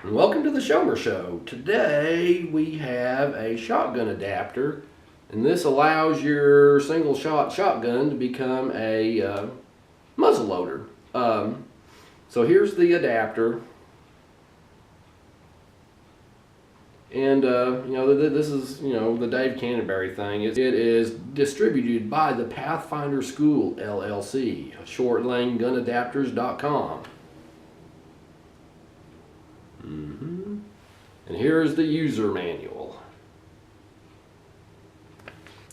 and welcome to the Shomer Show. Today we have a shotgun adapter, and this allows your single shot shotgun to become a muzzleloader. So here's the adapter, and this is the Dave Canterbury thing. It is distributed by the Pathfinder School LLC, shortlanegunadapters.com. And here's the user manual.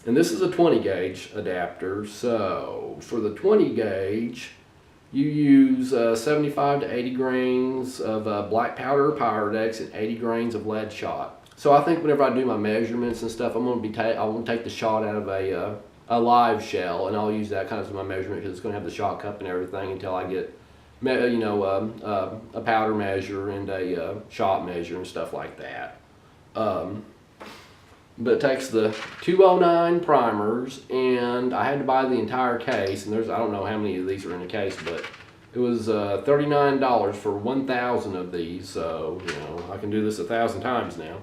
And this is a 20 gauge adapter. So for the 20 gauge, you use 75 to 80 grains of black powder or Pyrodex and 80 grains of lead shot. So I think whenever I do my measurements and stuff, I want to take the shot out of a live shell, and I'll use that kind of as my measurement because it's going to have the shot cup and everything until I get a powder measure and a shot measure and stuff like that. But it takes the 209 primers, and I had to buy the entire case, and I don't know how many of these are in a case, but it was $39 for 1,000 of these, so I can do this 1,000 times now.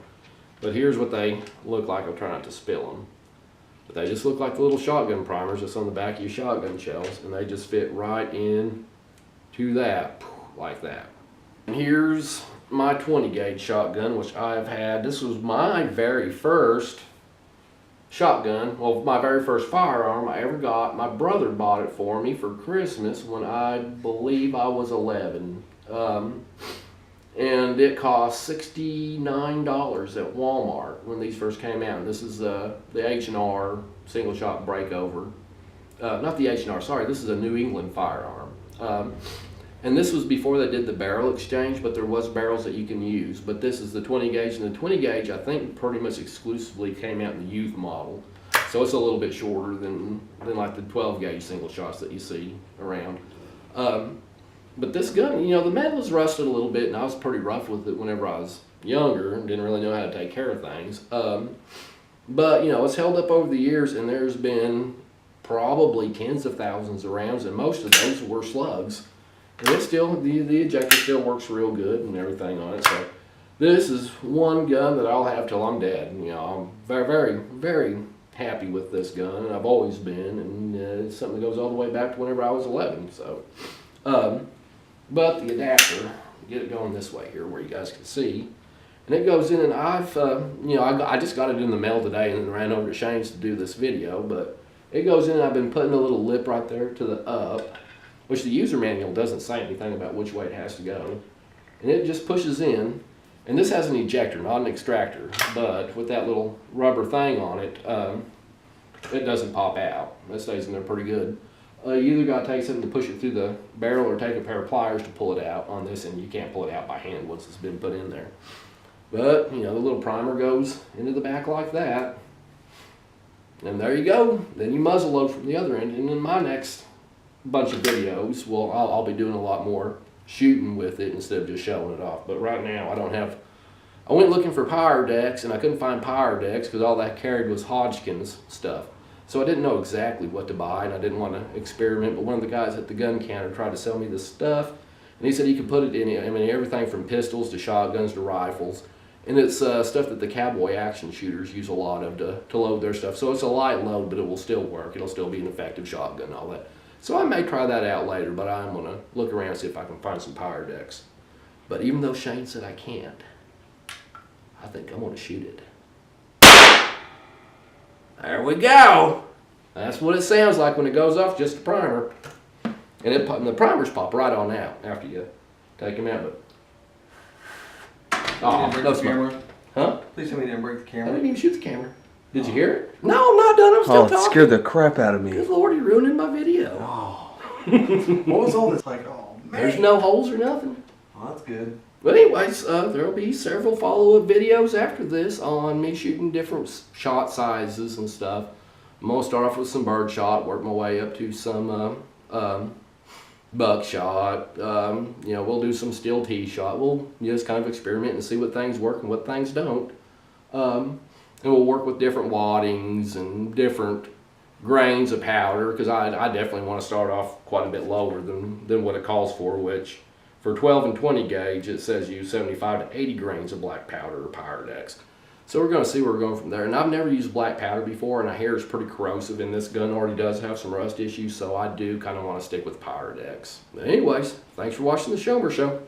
But here's what they look like. I'll try not to spill them. But they just look like the little shotgun primers that's on the back of your shotgun shells, and they just fit right in to that, like that. And here's my 20 gauge shotgun, which I've had. This was my very first shotgun, well, my very first firearm I ever got. My brother bought it for me for Christmas when I believe I was 11. And it cost $69 at Walmart when these first came out. And this is the H&R single shot breakover. Not the H&R, sorry, this is a New England firearm. And this was before they did the barrel exchange, but there was barrels that you can use. But this is the 20 gauge, and the 20 gauge I think pretty much exclusively came out in the youth model. So it's a little bit shorter than like the 12 gauge single shots that you see around. But this gun, the metal is rusted a little bit, and I was pretty rough with it whenever I was younger and didn't really know how to take care of things. But it's held up over the years, and there's been probably tens of thousands of rounds, and most of those were slugs. And it's still, the ejector still works real good and everything on it. So this is one gun that I'll have till I'm dead. I'm very, very, very happy with this gun, and I've always been, and it's something that goes all the way back to whenever I was 11. So, but the adapter, get it going this way here where you guys can see. And it goes in, and I just got it in the mail today and then ran over to Shane's to do this video, but it goes in, and I've been putting a little lip right there to the up, which the user manual doesn't say anything about which way it has to go. And it just pushes in, and this has an ejector, not an extractor, but with that little rubber thing on it, it doesn't pop out. It stays in there pretty good. You either got to take something to push it through the barrel or take a pair of pliers to pull it out on this, and you can't pull it out by hand once it's been put in there. But, the little primer goes into the back like that, and there you go. Then you muzzle load from the other end, and in my next bunch of videos, well, I'll be doing a lot more shooting with it instead of just showing it off. But right now I went looking for Pyrodex, and I couldn't find Pyrodex because all that carried was Hodgkin's stuff. So I didn't know exactly what to buy, and I didn't want to experiment, but one of the guys at the gun counter tried to sell me this stuff, and he said he could put it in, everything from pistols to shotguns to rifles, and it's stuff that the cowboy action shooters use a lot of to load their stuff. So it's a light load, but it will still work. It'll still be an effective shotgun and all that. So I may try that out later, but I'm going to look around and see if I can find some Pyrodex. But even though Shane said I can't, I think I'm going to shoot it. There we go! That's what it sounds like when it goes off, just the primer. And the primers pop right on out after you take them out. Oh, no smoke. Huh? Please tell me you didn't break the camera. I didn't even shoot the camera. Did you hear it? No, I'm not done. I'm still talking. It scared the crap out of me. Good Lord, you're ruining my video. Oh. What was all this like? Oh, man. There's no holes or nothing. Oh, that's good. But anyways, there'll be several follow-up videos after this on me shooting different shot sizes and stuff. I'm going to start off with some birdshot, work my way up to some buckshot. We'll do some steel tee shot. We'll just kind of experiment and see what things work and what things don't. And we'll work with different wattings and different grains of powder, because I definitely want to start off quite a bit lower than what it calls for, which For 12 and 20 gauge, it says use 75 to 80 grains of black powder or Pyrodex. So we're going to see where we're going from there. And I've never used black powder before, and I hear it's pretty corrosive, and this gun already does have some rust issues, so I do kind of want to stick with Pyrodex. But anyways, thanks for watching the Shomer Show.